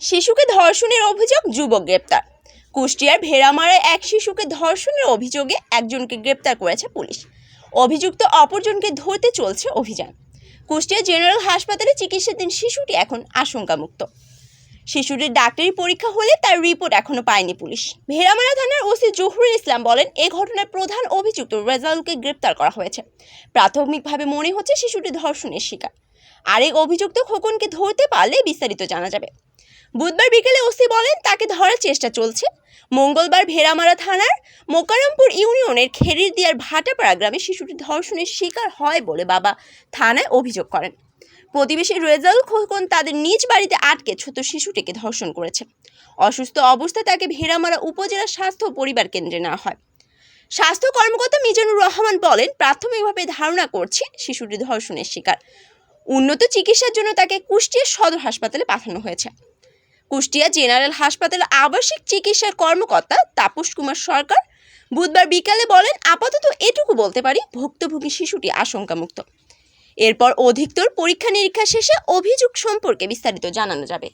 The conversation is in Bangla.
শিশুকে ধর্ষণের অভিযোগ, যুবক গ্রেপ্তার। কুষ্টিয়ার ভেড়ামারায় এক শিশুকে ধর্ষণের অভিযোগে একজনকে গ্রেপ্তার করেছে পুলিশ। অভিযুক্ত অপরজনকে ধরতে চলছে অভিযান। কুষ্টিয়া জেনারেল হাসপাতালে চিকিৎসাধীন শিশুটি এখন আশঙ্কামুক্ত। শিশুটির ডাক্তারি পরীক্ষা হলে তার রিপোর্ট এখনো পায়নি পুলিশ। ভেড়ামারা থানার ওসি জহুরুল ইসলাম বলেন, এ ঘটনার প্রধান অভিযুক্ত রেজাউলকে গ্রেপ্তার করা হয়েছে। প্রাথমিকভাবে মনে হচ্ছে শিশুটি ধর্ষণের শিকার। আরেক অভিযুক্ত খোকনকে ধরতে পারলে বিস্তারিত জানা যাবে। বুধবার বিকেলে ওসি বলেন, তাকে ধরার চেষ্টা চলছে। মঙ্গলবার ভেড়ামারা থানার মোকাররমপুর ইউনিয়নের খেরিরদিয়ার ভাটাপাড়া গ্রামে শিশুটি ধর্ষণের শিকার হয় বলে বাবা থানায় অভিযোগ করেন। প্রতিবেশী রেজাউল খোকন তাদের নিজ বাড়িতে আটকে ছোট শিশুটিকে ধর্ষণ করেছে। অসুস্থ অবস্থায় তাকে ভেড়ামারা উপজেলা স্বাস্থ্য ও পরিবার কেন্দ্রে নেওয়া হয়। স্বাস্থ্য কর্মকর্তা মিজানুর রহমান বলেন, প্রাথমিকভাবে ধারণা করছি শিশুটি ধর্ষণের শিকার। উন্নত চিকিৎসার জন্য তাকে কুষ্টিয়া সদর হাসপাতালে পাঠানো হয়েছে। কুষ্টিয়া জেনারেল হাসপাতাল আবাসিক চিকিৎসার কর্মকর্তা তাপস কুমার সরকার বুধবার বিকালে বলেন, আপাতত এটুকু বলতে পারি, ভুক্তভোগী শিশুটি আশঙ্কামুক্ত। এরপর অধিকতর পরীক্ষা নিরীক্ষা শেষে অভিযোগ সম্পর্কে বিস্তারিত জানানো যাবে।